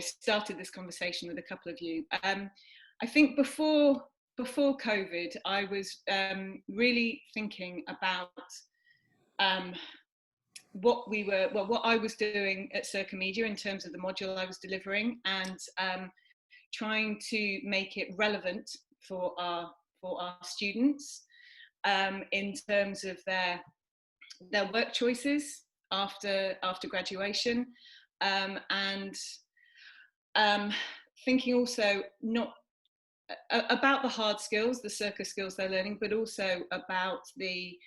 started this conversation with a couple of you. I think before COVID, I was really thinking about what I was doing at Circomedia in terms of the module I was delivering, and trying to make it relevant for our students in terms of their work choices after graduation, and thinking also not about the hard skills, the circus skills they're learning, but also about the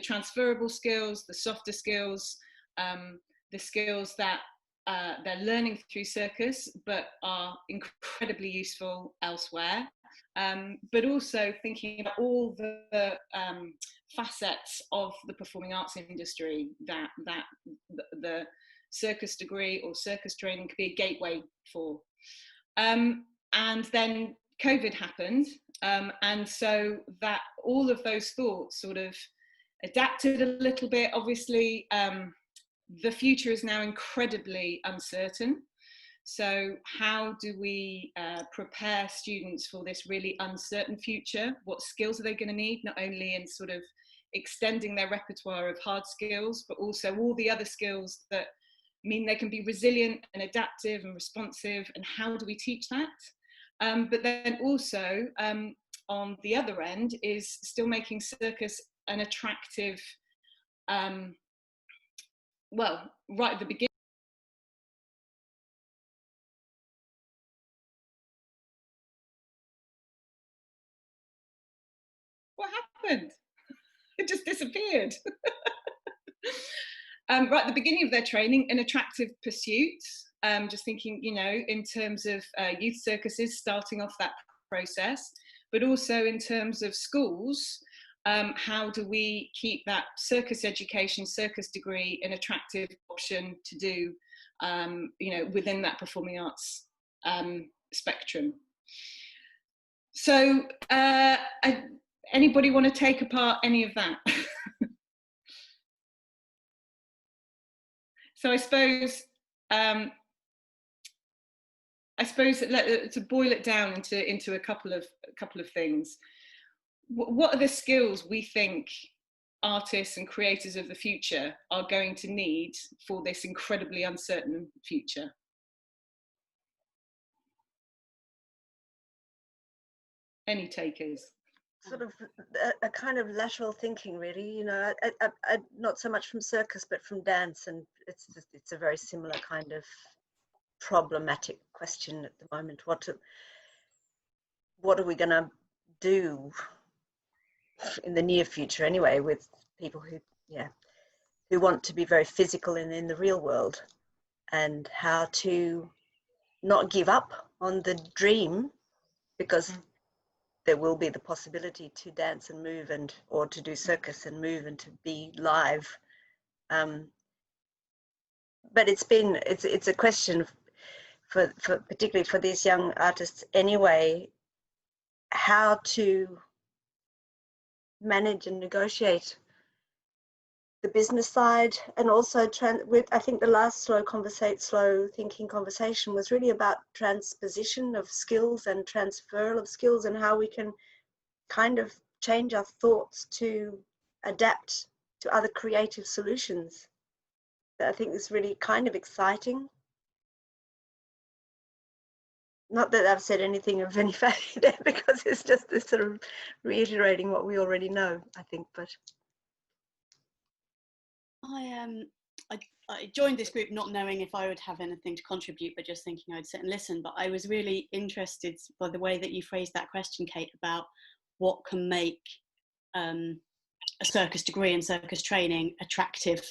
transferable skills, the softer skills, the skills that they're learning through Circus but are incredibly useful elsewhere. But also thinking about all the facets of the performing arts industry that the circus degree or circus training could be a gateway for. And then COVID happened, and so that all of those thoughts sort of adapted a little bit. Obviously, the future is now incredibly uncertain. So how do we prepare students for this really uncertain future? What skills are they going to need, not only in sort of extending their repertoire of hard skills, but also all the other skills that mean they can be resilient and adaptive and responsive, and how do we teach that? But then also, on the other end, is still making circus an attractive, well, right at the beginning. What happened? It just disappeared. Right at the beginning of their training, an attractive pursuit. Just thinking, you know, in terms of youth circuses, starting off that process, but also in terms of schools, how do we keep that circus education, circus degree an attractive option to do, you know, within that performing arts spectrum. So anybody want to take apart any of that? So I suppose to boil it down into a couple of things. What are the skills we think artists and creators of the future are going to need for this incredibly uncertain future? Any takers? Sort of a kind of lateral thinking, really. You know, I not so much from circus, but from dance, and it's a very similar kind of problematic question at the moment. What are we going to do in the near future, anyway, with people who want to be very physical in the real world, and how to not give up on the dream, because there will be the possibility to dance and move, or to do circus and move and to be live. But it's a question for particularly for these young artists anyway, how to manage and negotiate the business side, and also I think the last slow thinking conversation was really about transposition of skills and transfer of skills, and how we can kind of change our thoughts to adapt to other creative solutions. That I think is really kind of exciting. Not that I've said anything of any value there, because it's just this sort of reiterating what we already know, I think. But I joined this group not knowing if I would have anything to contribute, but just thinking I'd sit and listen. But I was really interested by the way that you phrased that question, Kate, about what can make a circus degree and circus training attractive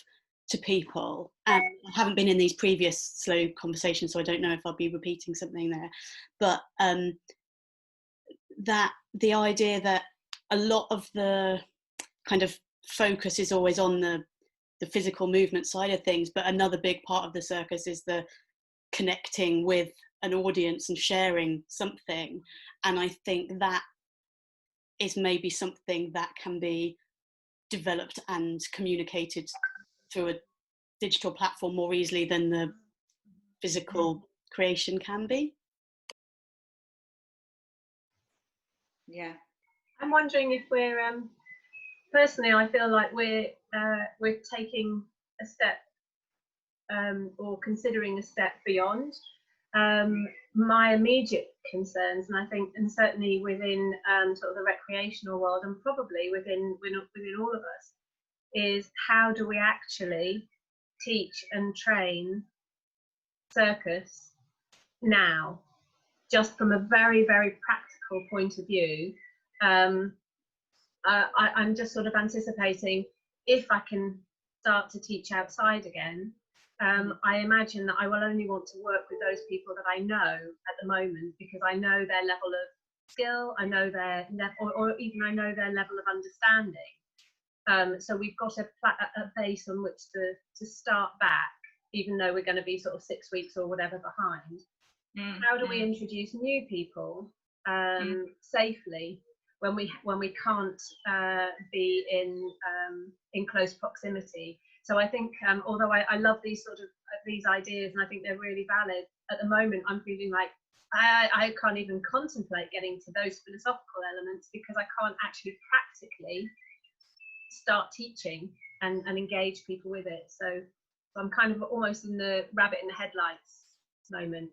to people. And I haven't been in these previous slow conversations, so I don't know if I'll be repeating something there. But that the idea that a lot of the kind of focus is always on the physical movement side of things, but another big part of the circus is the connecting with an audience and sharing something. And I think that is maybe something that can be developed and communicated through a digital platform more easily than the physical creation can be. Yeah. I'm wondering if we're personally, I feel like we're taking a step or considering a step beyond my immediate concerns, and I think, and certainly within sort of the recreational world, and probably within all of us, is how do we actually teach and train circus now, just from a very, very practical point of view. I'm just sort of anticipating, if I can start to teach outside again, I imagine that I will only want to work with those people that I know at the moment, because I know their level of skill, I know their level, or even I know their level of understanding. So we've got a base on which to start back, even though we're going to be sort of 6 weeks or whatever behind. How do we introduce new people safely when we can't be in close proximity? So I think, although I love these these ideas, and I think they're really valid, at the moment I'm feeling like I can't even contemplate getting to those philosophical elements, because I can't actually practically start teaching and engage people with it. So I'm kind of almost in the rabbit in the headlights moment.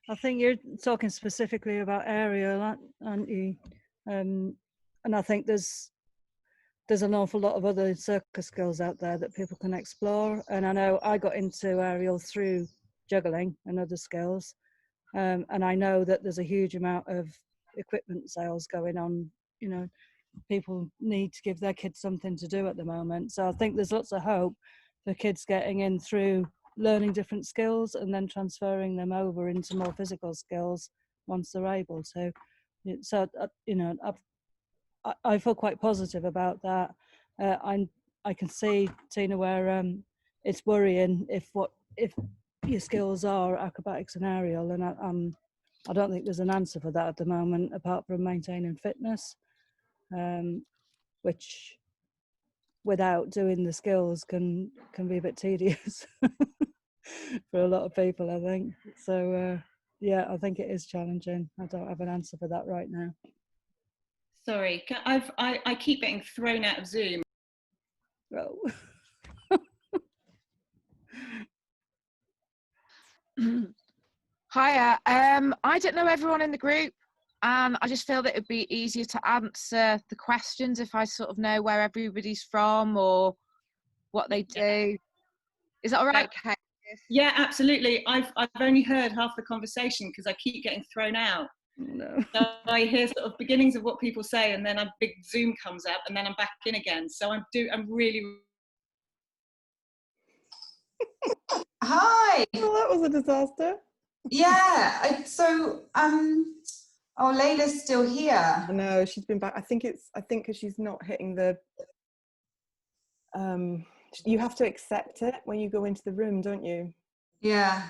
I think you're talking specifically about aerial, aren't you? And I think there's an awful lot of other circus skills out there that people can explore. And I know I got into aerial through juggling and other skills. And I know that there's a huge amount of equipment sales going on. You know, people need to give their kids something to do at the moment. So I think there's lots of hope for kids getting in through learning different skills and then transferring them over into more physical skills once they're able to. So, you know, I feel quite positive about that. I can see, Tina, where it's worrying if your skills are acrobatics and aerial, and I don't think there's an answer for that at the moment, apart from maintaining fitness, which without doing the skills can be a bit tedious for a lot of people, I think. So yeah, I think it is challenging. I don't have an answer for that right now. Sorry, I keep getting thrown out of Zoom. Oh. Hiya. I don't know everyone in the group, and I just feel that it'd be easier to answer the questions if I sort of know where everybody's from or what they do. Is that all right, Kate? Yeah, absolutely. I've only heard half the conversation because I keep getting thrown out. No. So I hear sort of beginnings of what people say, and then a big Zoom comes up, and then I'm back in again. So I'm really. Hi. Well, that was a disaster. Yeah. Oh, Layla's still here. No, she's been back. I think because she's not hitting the. You have to accept it when you go into the room, don't you? Yeah.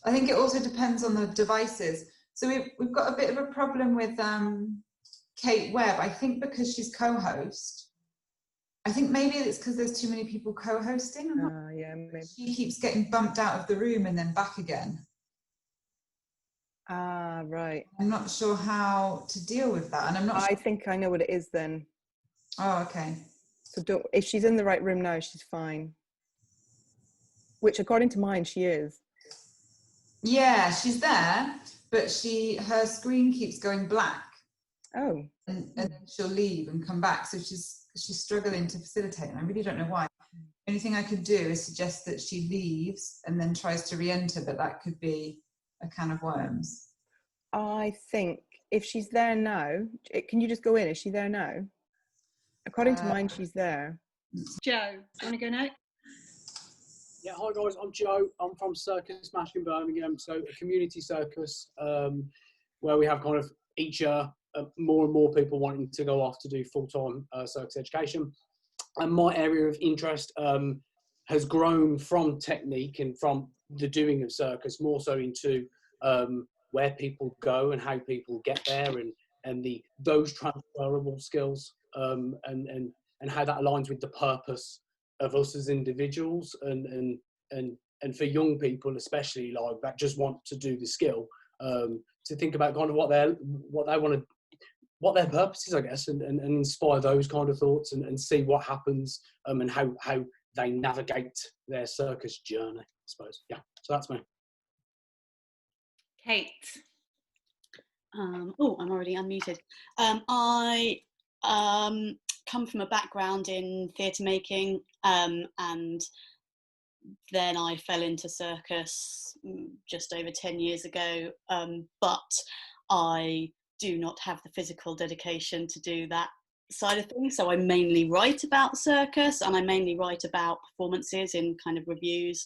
I think it also depends on the devices. So we've got a bit of a problem with Kate Webb. I think because she's co-host. I think maybe it's because there's too many people co-hosting. Yeah, maybe. She keeps getting bumped out of the room and then back again. Ah, right. I'm not sure how to deal with that, and I'm not. I think I know what it is then. Oh, okay. So if she's in the right room now, she's fine. Which, according to mine, she is. Yeah, she's there, but her screen keeps going black. Oh. And then she'll leave and come back. So she's struggling to facilitate, and I really don't know why. The only thing I could do is suggest that she leaves and then tries to re-enter, but that could be a can of worms. I think if she's there now, can you just go in? Is she there now? According to mine, she's there. Joe, do you want to go now? Yeah, hi guys, I'm Joe. I'm from Circus in Birmingham, so a community circus where we have kind of each year more and more people wanting to go off to do full-time circus education. And my area of interest has grown from technique and from the doing of circus more so into where people go and how people get there, and those transferable skills and how that aligns with the purpose of us as individuals, and for young people especially, like that just want to do the skill, to think about kind of what they want to, what their purpose is, I guess, and inspire those kind of thoughts, and see what happens, and how they navigate their circus journey, I suppose. Yeah, so that's me. Kate. Oh, I'm already unmuted. I come from a background in theatre making, and then I fell into circus just over 10 years ago, but I do not have the physical dedication to do that side of things. So I mainly write about circus, and I mainly write about performances in kind of reviews,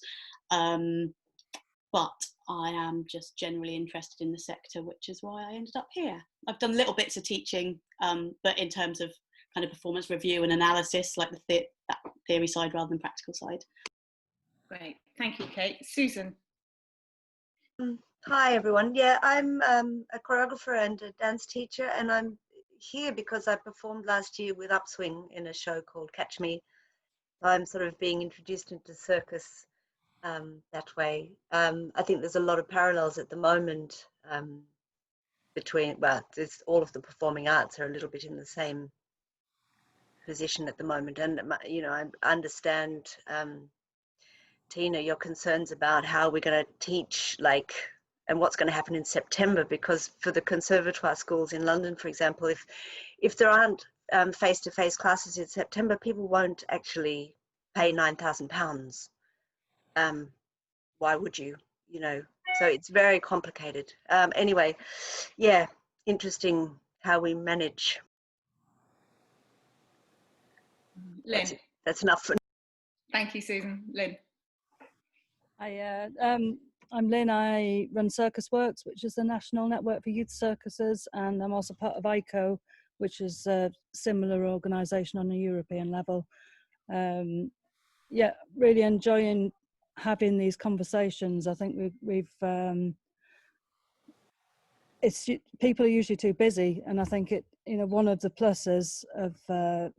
but I am just generally interested in the sector, which is why I ended up here. I've done little bits of teaching, but in terms of kind of performance review and analysis, like that theory side rather than practical side. Great, thank you, Kate. Susan. Hi everyone. Yeah, I'm a choreographer and a dance teacher, and I'm here because I performed last year with Upswing in a show called Catch Me. I'm sort of being introduced into circus that way. I think there's a lot of parallels at the moment between, well, all of the performing arts are a little bit in the same position at the moment, and you know, I understand, Tina, your concerns about how we're going to teach, like, and what's going to happen in September, because for the conservatoire schools in London, for example, if there aren't face-to-face classes in September, people won't actually pay £9,000. Why would you? You know, so it's very complicated. Anyway, yeah, interesting how we manage. Lynn. That's enough for. Thank you, Susan. Lynn. I'm Lynn. I run Circus Works, which is the national network for youth circuses, and I'm also part of ICO, which is a similar organisation on a European level. Yeah, really enjoying having these conversations. I think it's people are usually too busy, and I think one of the pluses of the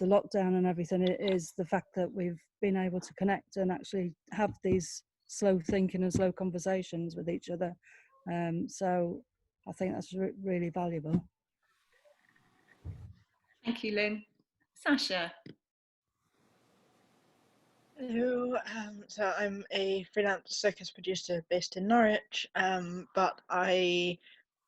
lockdown and everything is the fact that we've been able to connect and actually have these slow thinking and slow conversations with each other. So I think that's really valuable. Thank you, Lynn. Sasha. Hello, so I'm a freelance circus producer based in Norwich, but I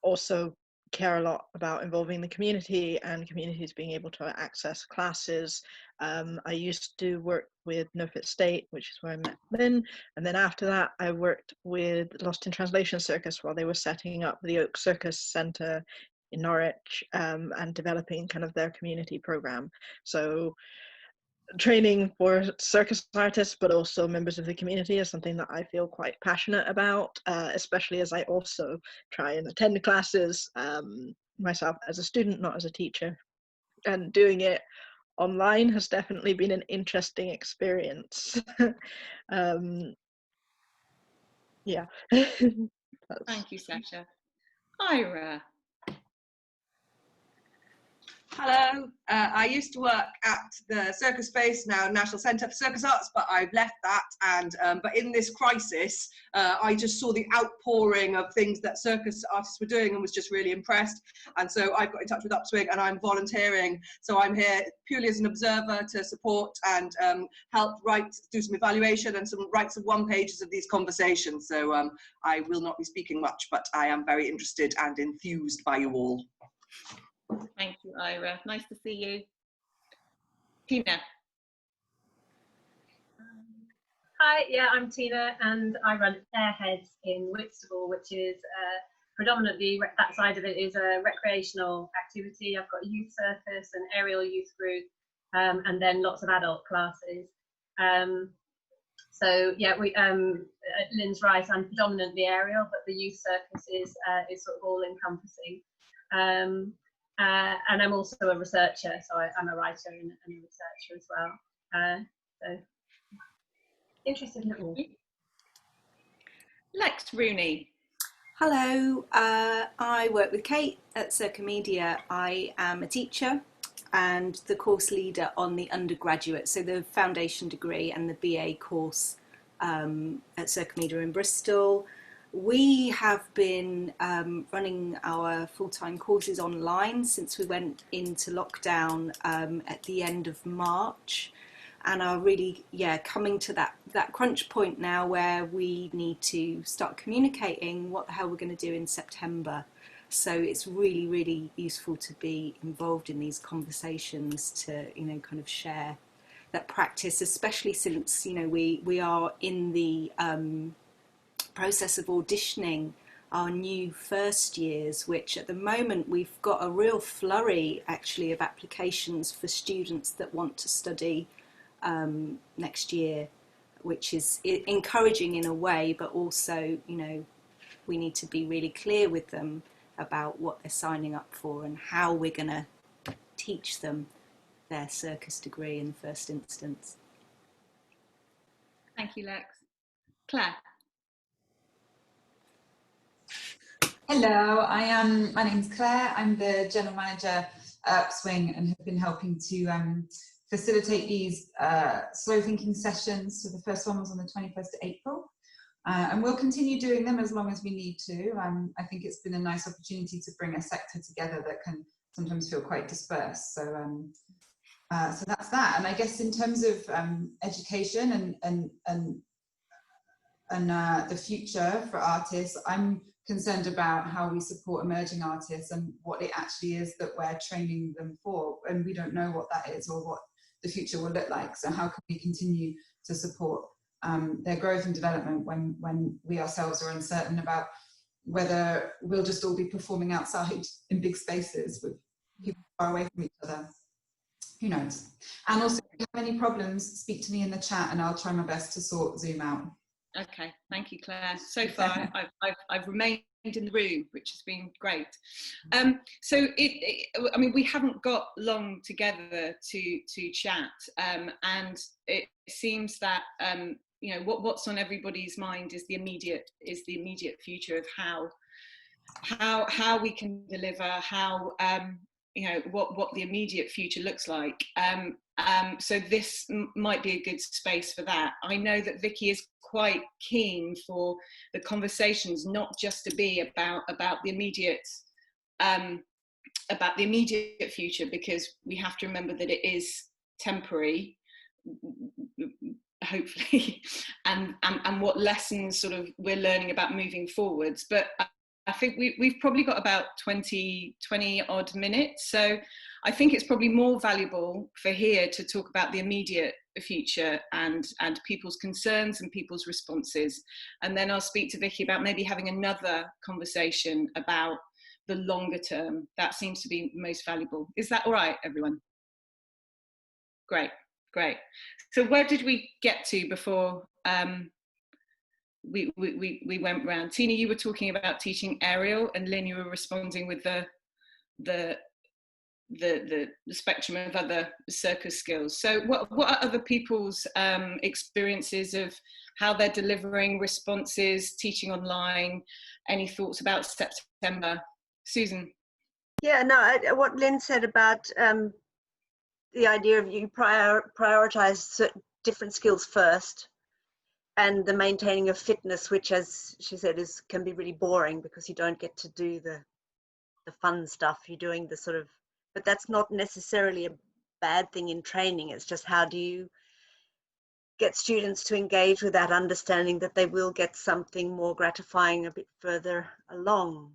also care a lot about involving the community and communities being able to access classes. I used to work with No Fit State, which is where I met Lynn, and then after that I worked with Lost in Translation Circus while they were setting up the Oak Circus Centre in Norwich, and developing kind of their community program. So training for circus artists, but also members of the community, is something that I feel quite passionate about, especially as I also try and attend classes myself as a student, not as a teacher. And doing it online has definitely been an interesting experience. Yeah. Thank you, Sasha. Ira. Hello, I used to work at the Circus Space, now National Centre for Circus Arts, but I've left that, and but in this crisis, I just saw the outpouring of things that circus artists were doing and was just really impressed, and so I got in touch with Upswing and I'm volunteering, so I'm here purely as an observer to support and help do some evaluation and write some one-pages of these conversations, so I will not be speaking much, but I am very interested and enthused by you all. Thank you, Ira. Nice to see you. Tina. Hi, yeah, I'm Tina, and I run Airheads in Whitstable, which is predominantly, that side of it is a recreational activity. I've got a youth circus, an aerial youth group, and then lots of adult classes. So yeah, Lynn's right, I'm predominantly aerial, but the youth circus is sort of all encompassing. And I'm also a researcher, so I'm a writer and a researcher as well. So interested in it all. Lex Rooney. Hello, I work with Kate at Circomedia. I am a teacher and the course leader on the undergraduate, so the foundation degree and the BA course at Circomedia in Bristol. We have been running our full-time courses online since we went into lockdown at the end of March, and are really, coming to that crunch point now where we need to start communicating what the hell we're going to do in September. So it's really, really useful to be involved in these conversations to, kind of share that practice, especially since, we are in the process of auditioning our new first years, which at the moment we've got a real flurry actually of applications for students that want to study next year, which is encouraging in a way, but also, we need to be really clear with them about what they're signing up for and how we're going to teach them their circus degree in the first instance. Thank you, Lex. Claire. Hello, my name's Claire. I'm the General Manager at Upswing and have been helping to facilitate these slow thinking sessions. So the first one was on the 21st of April. And we'll continue doing them as long as we need to. I think it's been a nice opportunity to bring a sector together that can sometimes feel quite dispersed. So so that's that. And I guess in terms of education and the future for artists, I'm concerned about how we support emerging artists and what it actually is that we're training them for. And we don't know what that is or what the future will look like. So how can we continue to support their growth and development when we ourselves are uncertain about whether we'll just all be performing outside in big spaces with people far away from each other. Who knows? And also, if you have any problems, speak to me in the chat and I'll try my best to sort Zoom out. Okay, thank you, Claire. So far, I've remained in the room, which has been great. So I mean, we haven't got long together to chat, and it seems that what's on everybody's mind is the immediate future of how we can deliver, how what the immediate future looks like. So this might be a good space for that. I know that Vicky is quite keen for the conversations not just to be about the immediate future, because we have to remember that it is temporary, hopefully, and what lessons sort of we're learning about moving forwards. But I think we've probably got about 20 odd minutes, so I think it's probably more valuable for here to talk about the immediate future and people's concerns and people's responses, and then I'll speak to Vicky about maybe having another conversation about the longer term. That seems to be most valuable. Is that all right, everyone? Great. So where did we get to before we went round? Tina, you were talking about teaching aerial, and Lynn, you were responding with the spectrum of other circus skills. So what are other people's experiences of how they're delivering responses, teaching online? Any thoughts about September? Susan? Yeah, no, what Lynn said about the idea of you prioritize different skills first, and the maintaining of fitness, which, as she said, can be really boring because you don't get to do the fun stuff. You're doing the sort of, but that's not necessarily a bad thing in training. It's just, how do you get students to engage with that, understanding that they will get something more gratifying a bit further along.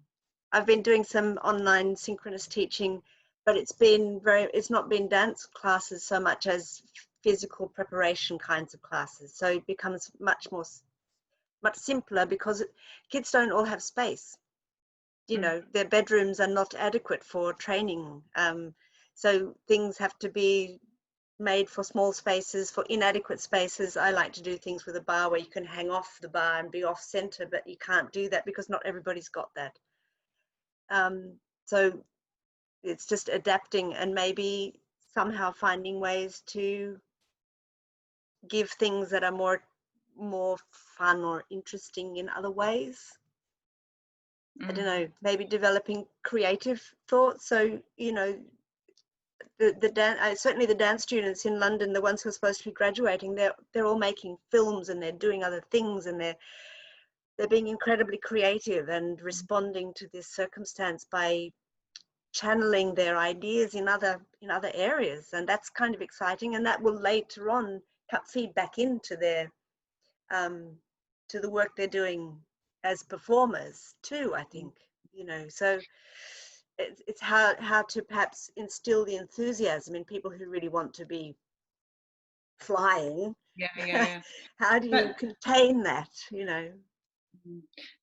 I've been doing some online synchronous teaching, but it's not been dance classes so much as physical preparation kinds of classes. So it becomes much simpler because kids don't all have space. Their bedrooms are not adequate for training. So things have to be made for small spaces, for inadequate spaces. I like to do things with a bar where you can hang off the bar and be off center, but you can't do that because not everybody's got that. So it's just adapting and maybe somehow finding ways to give things that are more fun or interesting in other ways. I don't know, maybe developing creative thoughts. So, certainly the dance students in London, the ones who are supposed to be graduating, they're all making films and they're doing other things, and they're being incredibly creative and responding to this circumstance by channeling their ideas in other areas, and that's kind of exciting, and that will later on feed back into their to the work they're doing as performers too, I think. So it's how to perhaps instill the enthusiasm in people who really want to be flying. Yeah. How do you contain that?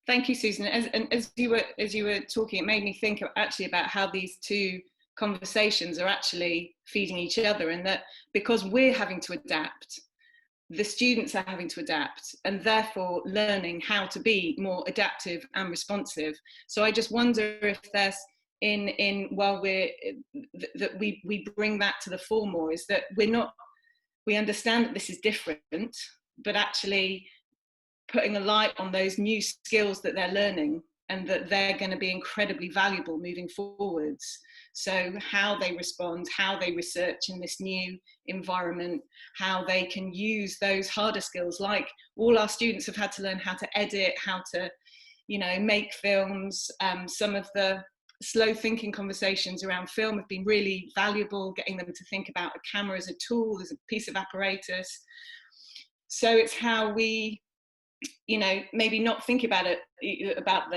Thank you, Susan. As you were talking, it made me think actually about how these two conversations are actually feeding each other, and that because we're having to adapt, the students are having to adapt, and therefore learning how to be more adaptive and responsive. So I just wonder if there's while we bring that to the fore more, is that we understand that this is different, but actually putting a light on those new skills that they're learning, and that they're going to be incredibly valuable moving forwards. So how they respond, how they research in this new environment, how they can use those harder skills, like all our students have had to learn how to edit, how to, make films. Some of the slow thinking conversations around film have been really valuable, getting them to think about a camera as a tool, as a piece of apparatus. So it's how we, maybe not think about it, about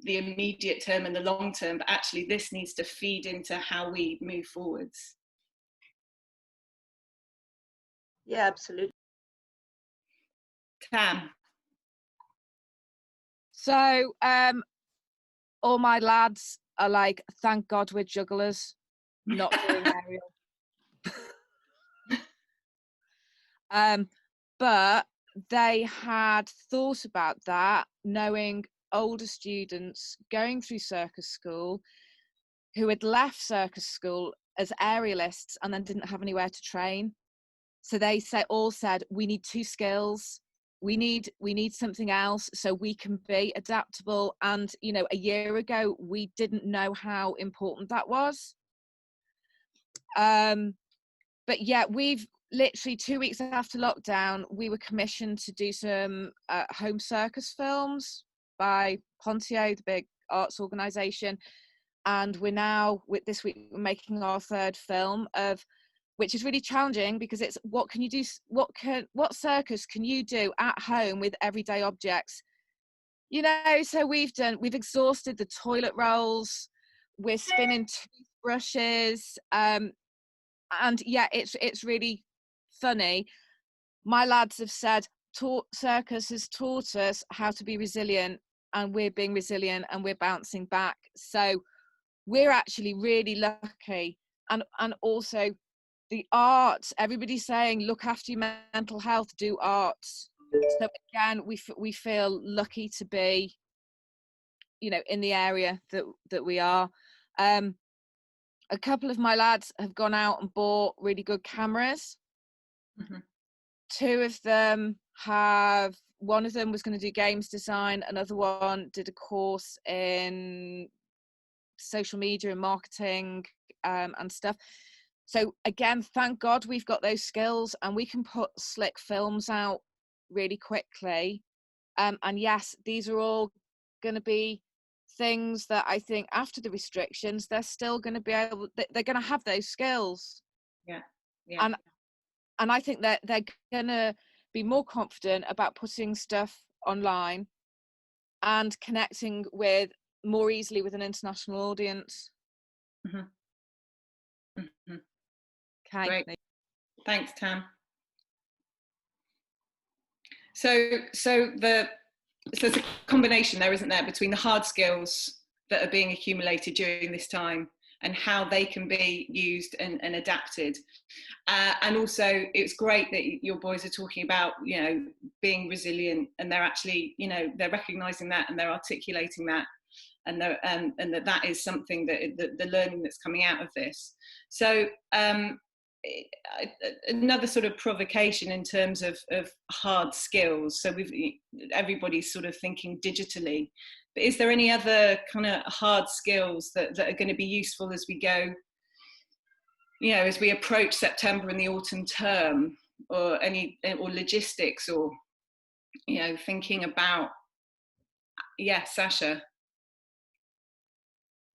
the immediate term and the long term, but actually this needs to feed into how we move forwards. Yeah, absolutely. Tam. So all my lads are like, thank God we're jugglers, not doing aerial. But they had thought about that, knowing older students going through circus school who had left circus school as aerialists and then didn't have anywhere to train. So they all said, we need two skills. We need something else so we can be adaptable. And, a year ago, we didn't know how important that was. But yeah, we've literally 2 weeks after lockdown, we were commissioned to do some home circus films by Pontio, the big arts organisation. And we're now, this week, we're making our third film, which is really challenging because it's what can you do, what circus can you do at home with everyday objects? So we've exhausted the toilet rolls, we're spinning toothbrushes, and yeah, it's really funny. My lads have said circus has taught us how to be resilient, and we're being resilient and we're bouncing back. So we're actually really lucky. And also the arts, everybody's saying look after your mental health, do arts. So again, we feel lucky to be in the area that we are. A couple of my lads have gone out and bought really good cameras. Mm-hmm. Two of them one of them was going to do games design, another one did a course in social media and marketing and stuff. So again, thank God we've got those skills and we can put slick films out really quickly. And yes, these are all going to be things that I think after the restrictions, they're still going to be they're going to have those skills. Yeah. And I think that they're going to be more confident about putting stuff online and connecting more easily with an international audience. Mm-hmm. Mm-hmm. Okay. Great. Thanks, Tam. So there's a combination there, isn't there, between the hard skills that are being accumulated during this time and how they can be used and adapted. And also it's great that your boys are talking about, being resilient, and they're actually, they're recognizing that and they're articulating that, and that is something that the learning that's coming out of this. So another sort of provocation in terms of hard skills. So everybody's sort of thinking digitally. But is there any other kind of hard skills that are going to be useful as we go, you know, as we approach September and the autumn term, or logistics, or, you know, thinking about, Sasha?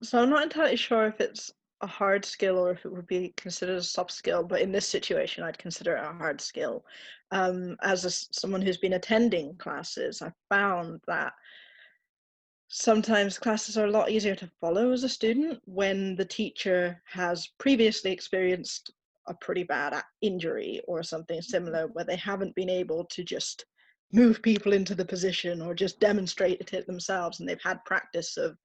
So I'm not entirely sure if it's a hard skill or if it would be considered a soft skill, but in this situation I'd consider it a hard skill. Someone who's been attending classes, I found that sometimes classes are a lot easier to follow as a student when the teacher has previously experienced a pretty bad injury or something similar, where they haven't been able to just move people into the position or just demonstrate it themselves, and they've had practice of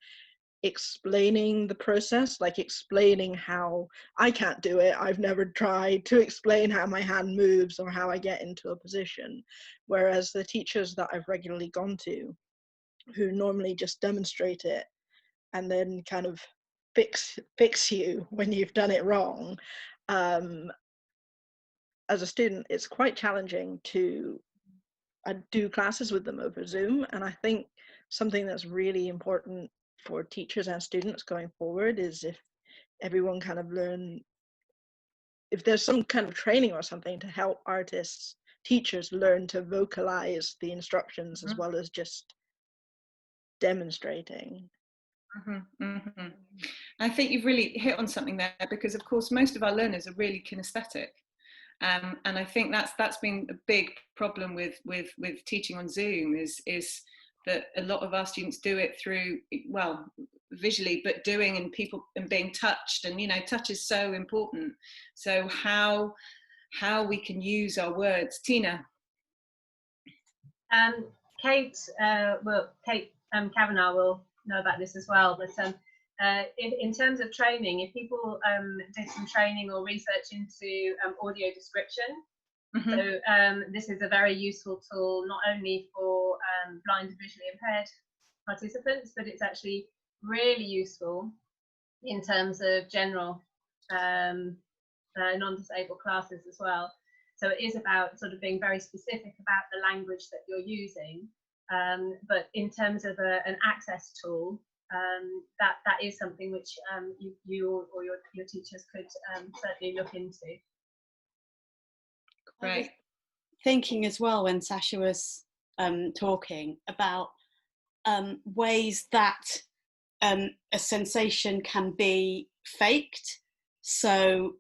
explaining the process, like explaining how I can't do it, I've never tried to explain how my hand moves or how I get into a position. Whereas the teachers that I've regularly gone to, who normally just demonstrate it and then kind of fix you when you've done it wrong, as a student it's quite challenging to do classes with them over Zoom. And I think something that's really important for teachers and students going forward is if everyone kind of if there's some kind of training or something to help teachers learn to vocalize the instructions as well as just demonstrating. I think you've really hit on something there, because of course most of our learners are really kinesthetic, and I think that's been a big problem with teaching on Zoom, is that a lot of our students do it through, well, visually, but doing and being touched, and, you know, touch is so important. So how we can use our words. Tina? Kate Kavanagh will know about this as well, but in terms of training, if people did some training or research into audio description, so this is a very useful tool, not only for blind and visually impaired participants, but it's actually really useful in terms of general non-disabled classes as well. So it is about sort of being very specific about the language that you're using, but in terms of an access tool, that is something which you or your teachers could certainly look into. Right. Thinking as well, when Sasha was talking about ways that a sensation can be faked. So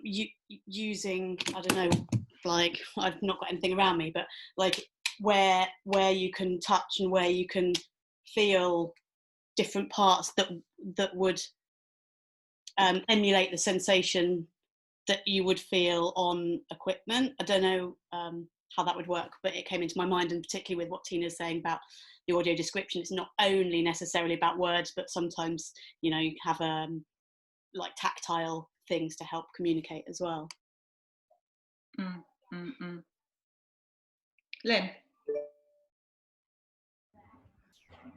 using, I don't know, like, I've not got anything around me, but like where you can touch and where you can feel different parts that would emulate the sensation that you would feel on equipment. I don't know how that would work, but it came into my mind, and particularly with what Tina's saying about the audio description, it's not only necessarily about words, but sometimes, you know, you have like tactile things to help communicate as well. Lynn?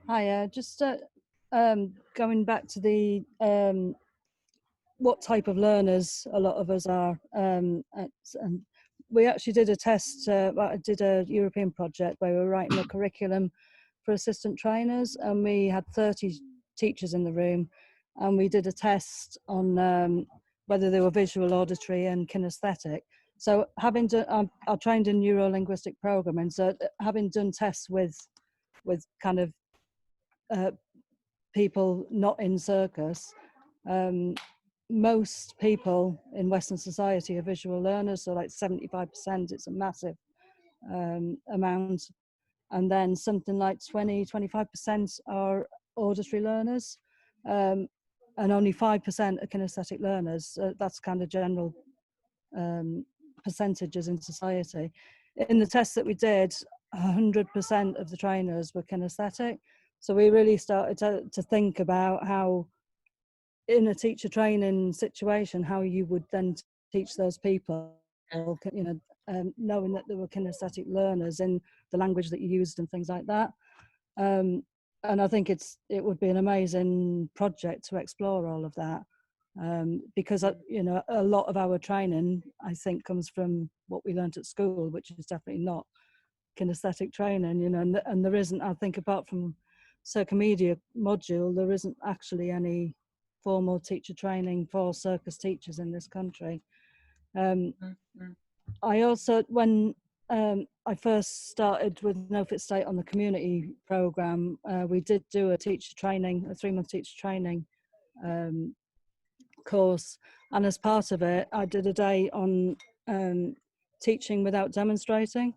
Hi, just going back to the what type of learners a lot of us are. And we actually did a test, I did a European project where we were writing a curriculum for assistant trainers, and we had 30 teachers in the room, and we did a test on whether they were visual, auditory and kinesthetic. So having done, I trained in neuro-linguistic programming, so having done tests with kind of people not in Circus, most people in Western society are visual learners, so like 75%, it's a massive amount. And then something like 20-25% are auditory learners, and only 5% are kinesthetic learners. That's kind of general percentages in society. In the test that we did, 100% of the trainers were kinesthetic. So we really started to think about how, in a teacher training situation, how you would then teach those people, you know, knowing that there were kinesthetic learners in the language that you used and things like that. And I think it would be an amazing project to explore all of that, because you know, a lot of our training, I think, comes from what we learnt at school, which is definitely not kinesthetic training, you know, and there isn't, I think, apart from Circomedia module, there isn't actually any formal teacher training for circus teachers in this country. I also, when I first started with No Fit State on the community program, we did do a teacher training, a 3-month teacher training course, and as part of it I did a day on teaching without demonstrating,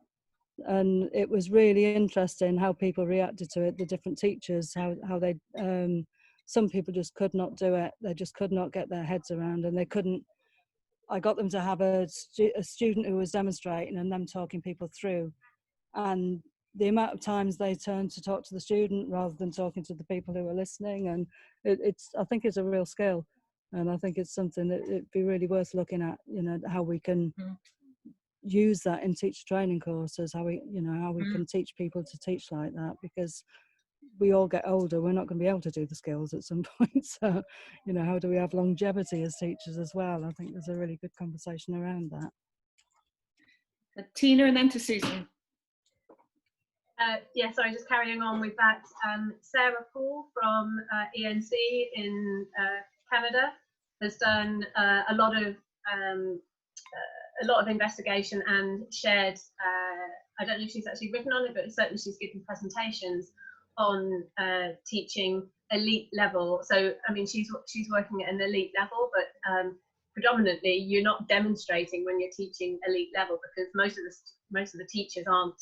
and it was really interesting how people reacted to it, the different teachers, how they some people just could not do it, they just could not get their heads around, and they couldn't. I got them to have a student who was demonstrating and them talking people through, and the amount of times they turned to talk to the student rather than talking to the people who were listening, and I think it's a real skill, and I think it's something that it'd be really worth looking at, you know, how we can use that in teacher training courses, how we can teach people to teach like that, because we all get older, we're not going to be able to do the skills at some point. So, you know, how do we have longevity as teachers as well? I think there's a really good conversation around that. Tina, and then to Susan. Yeah, sorry, just carrying on with that. Sarah Paul from ENC in Canada has done a lot of investigation and shared. I don't know if she's actually written on it, but certainly she's given presentations on teaching elite level. So I mean, she's working at an elite level, but predominantly you're not demonstrating when you're teaching elite level, because most of the teachers aren't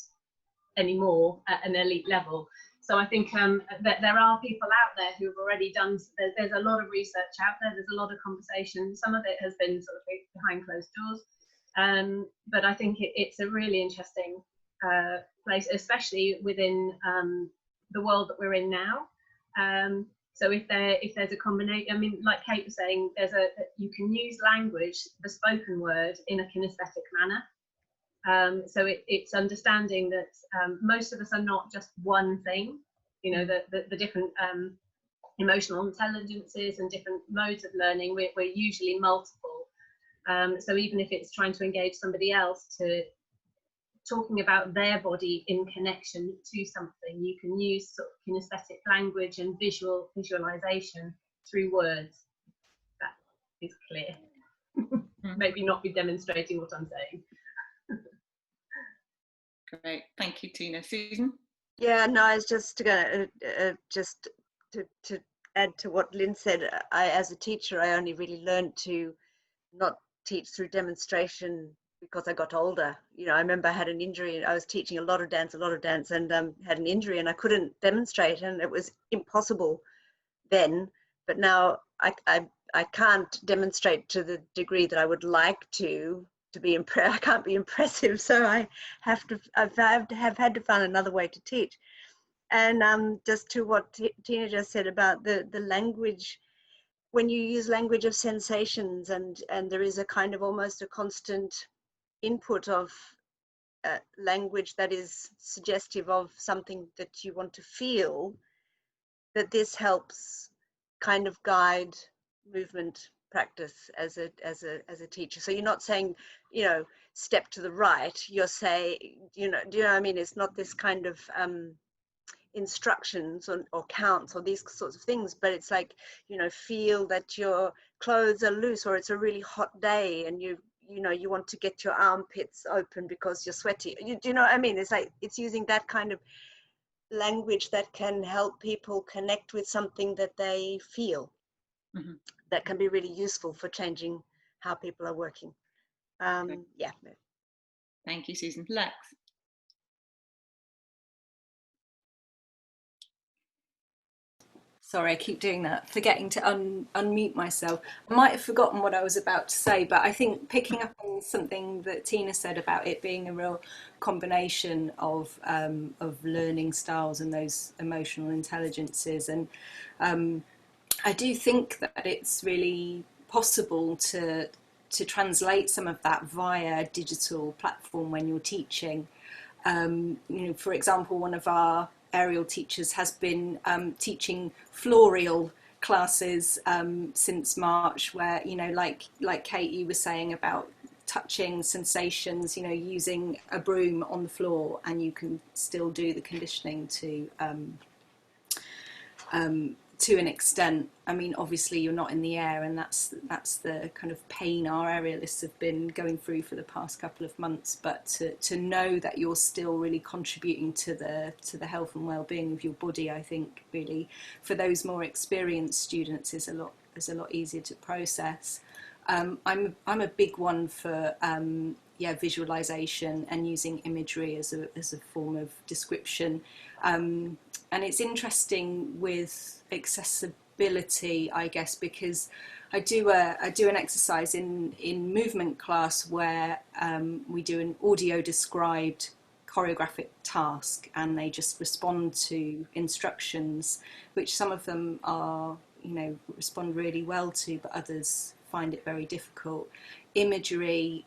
anymore at an elite level. So I think that there are people out there who have already done. There's a lot of research out there. There's a lot of conversation. Some of it has been sort of behind closed doors, but I think it's a really interesting place, especially within the world that we're in now. So if there's a combination, I mean, like Kate was saying, you can use language, the spoken word, in a kinesthetic manner. So it's understanding that most of us are not just one thing. You know, the different emotional intelligences and different modes of learning, we're usually multiple. So even if it's trying to engage somebody else to talking about their body in connection to something, you can use sort of kinesthetic language and visualization through words. That is clear. Maybe not be demonstrating what I'm saying. Great, thank you, Tina. Susan? Yeah, no, I was just going to add to what Lynn said. As a teacher, I only really learned to not teach through demonstration because I got older. You know, I remember I had an injury. I was teaching a lot of dance, and had an injury, and I couldn't demonstrate, and it was impossible then. But now I can't demonstrate to the degree that I would like to be I can't be impressive, so I've had to find another way to teach. And just to what Tina just said about the language, when you use language of sensations, and there is a kind of almost a constant input of language that is suggestive of something that you want to feel, that this helps kind of guide movement practice as a teacher. So you're not saying, you know, step to the right, you're saying, you know, do you know what I mean? It's not this kind of instructions or counts or these sorts of things, but it's like, you know, feel that your clothes are loose, or it's a really hot day and you know you want to get your armpits open because you're sweaty. Do you know what I mean? It's like, it's using that kind of language that can help people connect with something that they feel. That can be really useful for changing how people are working. Yeah. Thank you, Susan. Lex? Sorry, I keep doing that, forgetting to unmute myself. I might have forgotten what I was about to say, but I think picking up on something that Tina said about it being a real combination of learning styles and those emotional intelligences, and I do think that it's really possible to translate some of that via digital platform when you're teaching. You know, for example, one of our aerial teachers has been teaching floreal classes since March, where, you know, like Kate, you were saying about touching sensations, you know, using a broom on the floor, and you can still do the conditioning to to an extent. I mean, obviously you're not in the air, and that's the kind of pain our aerialists have been going through for the past couple of months. But to know that you're still really contributing to the health and well-being of your body, I think really for those more experienced students is a lot easier to process. I'm a big one for visualization and using imagery as a form of description. And it's interesting with accessibility, I guess, because I do an exercise in movement class where we do an audio described choreographic task, and they just respond to instructions, which some of them are, respond really well to, but others find it very difficult. Imagery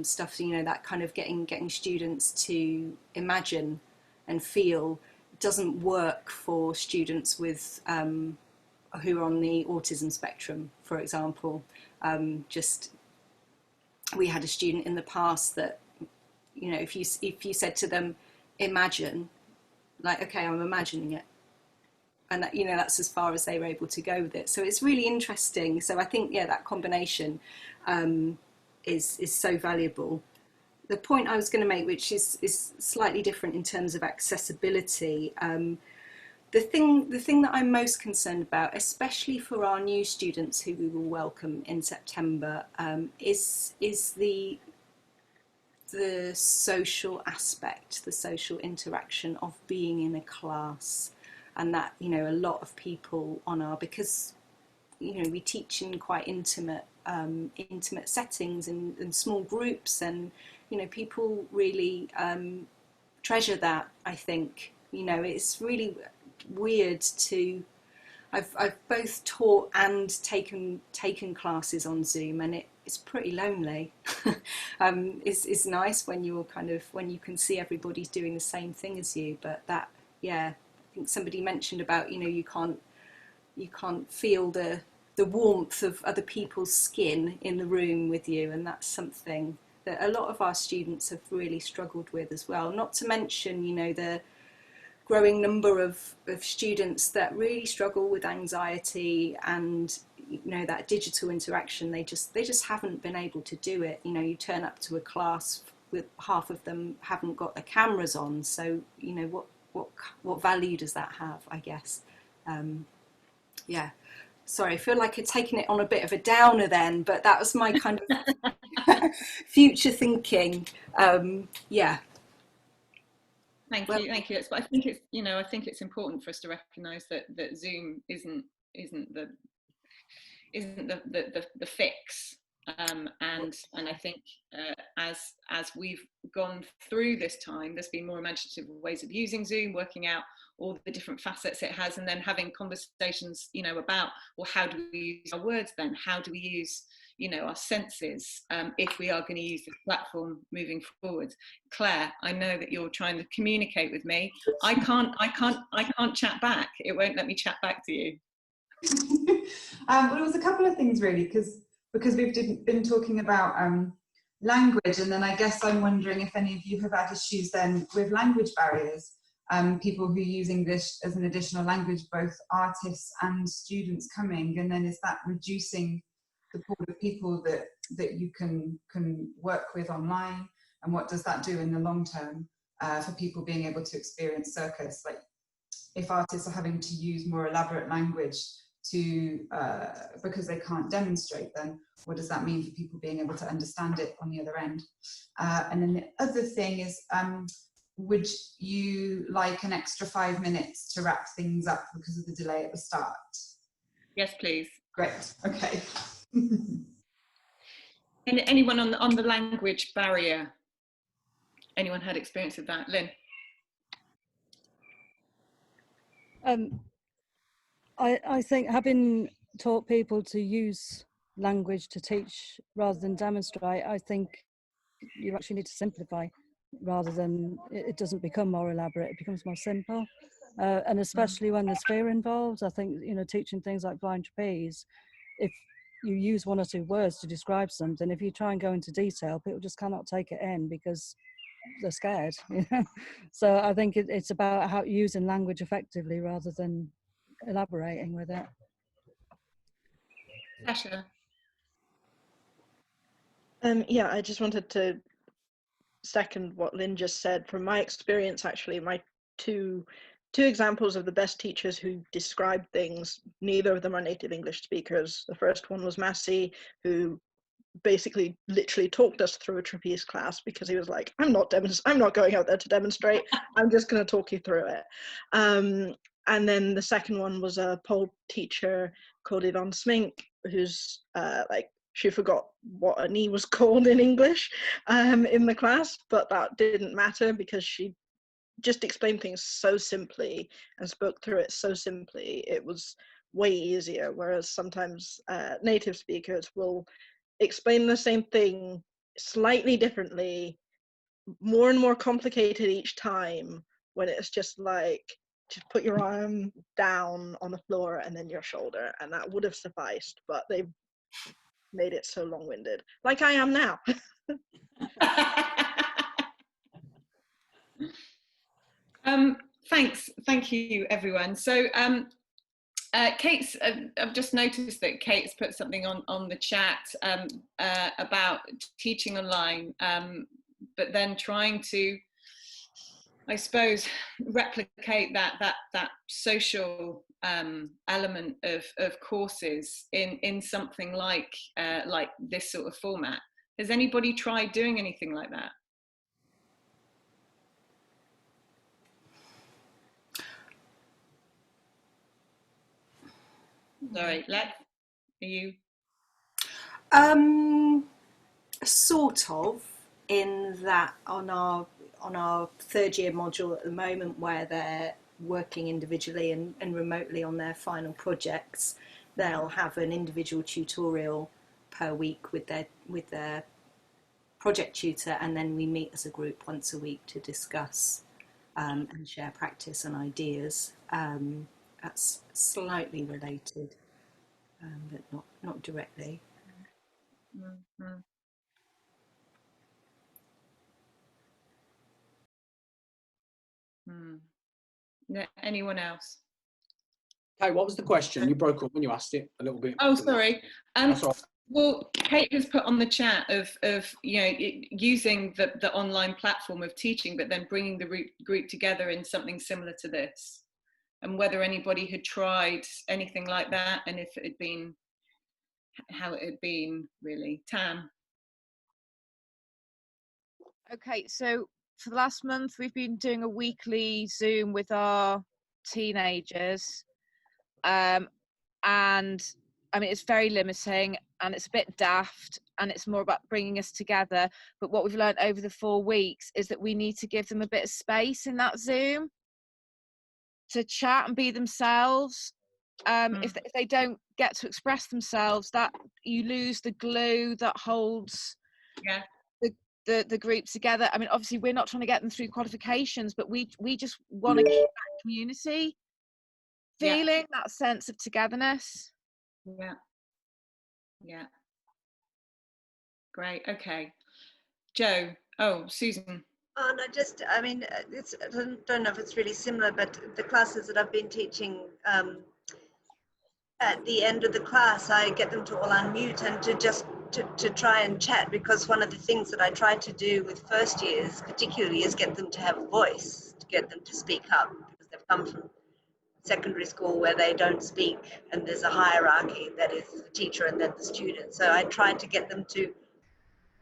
stuff, that kind of getting students to imagine and feel doesn't work for students with who are on the autism spectrum, for example. We had a student in the past that, if you said to them, imagine, like, okay, I'm imagining it, and that, that's as far as they were able to go with it. So it's really interesting. So I think, that combination is so valuable. The point I was going to make, which is slightly different in terms of accessibility, the thing that I'm most concerned about, especially for our new students who we will welcome in September, is the social aspect, the social interaction of being in a class, and that a lot of people because we teach in quite intimate settings and small groups, and people really treasure that. I think it's really weird to. I've both taught and taken classes on Zoom, and it's pretty lonely. It's nice when you're when you can see everybody's doing the same thing as you, but that, I think somebody mentioned about you can't feel the warmth of other people's skin in the room with you, and that's something that a lot of our students have really struggled with as well. Not to mention, the growing number of students that really struggle with anxiety and that digital interaction. They just haven't been able to do it. You turn up to a class with half of them haven't got their cameras on, so what value does that have, I guess. Sorry, I feel like I've taken it on a bit of a downer then, but that was my kind of future thinking. Thank you. But I think it's important for us to recognise that Zoom isn't the fix. And I think as we've gone through this time, there's been more imaginative ways of using Zoom, working out all the different facets it has, and then having conversations, about, well, how do we use our words then? How do we use, our senses if we are going to use this platform moving forward? Claire, I know that you're trying to communicate with me. I can't chat back. It won't let me chat back to you. Well, it was a couple of things really, because we've been talking about language, and then I guess I'm wondering if any of you have had issues then with language barriers, people who use English as an additional language, both artists and students coming, and then is that reducing the pool of people that you can work with online, and what does that do in the long term for people being able to experience circus? Like, if artists are having to use more elaborate language because they can't demonstrate, then what does that mean for people being able to understand it on the other end? And then the other thing is, would you like an extra 5 minutes to wrap things up because of the delay at the start? Yes, please. Great, okay. And anyone on the language barrier? Anyone had experience of that? Lynn? I think having taught people to use language to teach rather than demonstrate, I think you actually need to simplify rather than it doesn't become more elaborate, it becomes more simple. And especially when there's fear involved, I think, teaching things like blind trapeze, if you use one or two words to describe something, if you try and go into detail, people just cannot take it in because they're scared. So I think it's about how using language effectively rather than elaborating with it. Sasha. Yeah, I just wanted to second what Lynn just said. From my experience, actually, my two examples of the best teachers who describe things, neither of them are native English speakers. The first one was Massey, who basically literally talked us through a trapeze class because he was like, I'm not going out there to demonstrate, I'm just going to talk you through it. And then the second one was a pole teacher called Yvonne Smink, who's like, she forgot what a knee was called in English in the class, but that didn't matter because she just explained things so simply and spoke through it so simply. It was way easier, whereas sometimes native speakers will explain the same thing slightly differently, more and more complicated each time, when it's just like, just put your arm down on the floor and then your shoulder, and that would have sufficed, but they've made it so long-winded, like I am now. Thanks, thank you everyone. So Kate's, I've just noticed that Kate's put something on the chat about teaching online, but then trying to, I suppose, replicate that social element of courses in something like this sort of format. Has anybody tried doing anything like that? Sorry, Lex, are you? Sort of, in that on our third year module at the moment, where they're working individually and remotely on their final projects, they'll have an individual tutorial per week with their project tutor, and then we meet as a group once a week to discuss and share practice and ideas. That's slightly related, but not directly. Mm-hmm. Anyone else? Kate, what was the question? You broke up when you asked it a little bit. Oh, sorry. That's all right. Well, Kate has put on the chat of using the online platform of teaching, but then bringing the group together in something similar to this, and whether anybody had tried anything like that, and if it had been, how it had been really. Tam. Okay, so for the last month we've been doing a weekly Zoom with our teenagers, and I mean, it's very limiting and it's a bit daft and it's more about bringing us together. But what we've learned over the 4 weeks is that we need to give them a bit of space in that Zoom to chat and be themselves. If they don't get to express themselves, that you lose the glue that holds the group together. I mean, obviously we're not trying to get them through qualifications, but we just want to keep that community feeling, that sense of togetherness. Yeah. Great. Okay. Joe. Oh, Susan. Oh, no, just, I mean, I don't know if it's really similar, but the classes that I've been teaching, at the end of the class, I get them to all unmute and to try and chat, because one of the things that I try to do with first years particularly is get them to have a voice, to get them to speak up, because they've come from secondary school where they don't speak and there's a hierarchy that is the teacher and then the student. So I try to get them to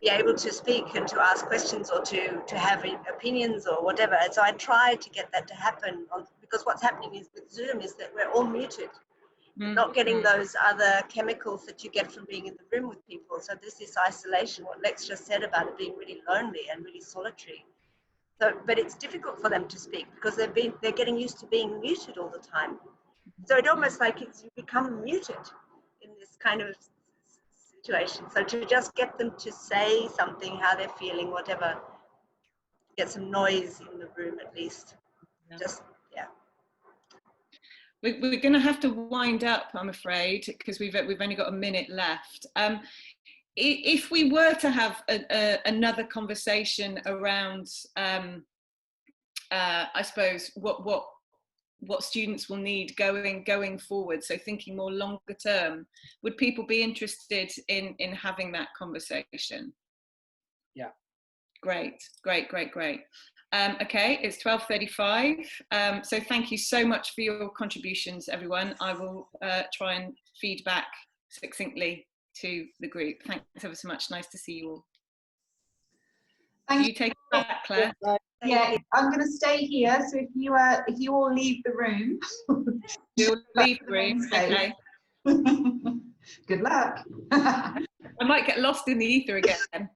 be able to speak and to ask questions or to have opinions or whatever. And so I try to get that to happen, because what's happening is with Zoom is that we're all muted, not getting those other chemicals that you get from being in the room with people. So there's this isolation, what Lex just said about it being really lonely and really solitary. So, but it's difficult for them to speak because they're getting used to being muted all the time. So it almost like you become muted in this kind of situation. So to just get them to say something, how they're feeling, whatever, get some noise in the room at least. We're going to have to wind up, I'm afraid, because we've only got a minute left. If we were to have another conversation around, I suppose, what what students will need going forward, so thinking more longer term. Would people be interested in having that conversation? Yeah. Great. Okay, it's 12:35, so thank you so much for your contributions, everyone. I will try and feed back succinctly to the group. Thanks ever so much. Nice to see you all. Thank you take it back, Claire? Yeah, I'm going to stay here. So if you all leave the room, you'll leave the room. Okay. Good luck. I might get lost in the ether again.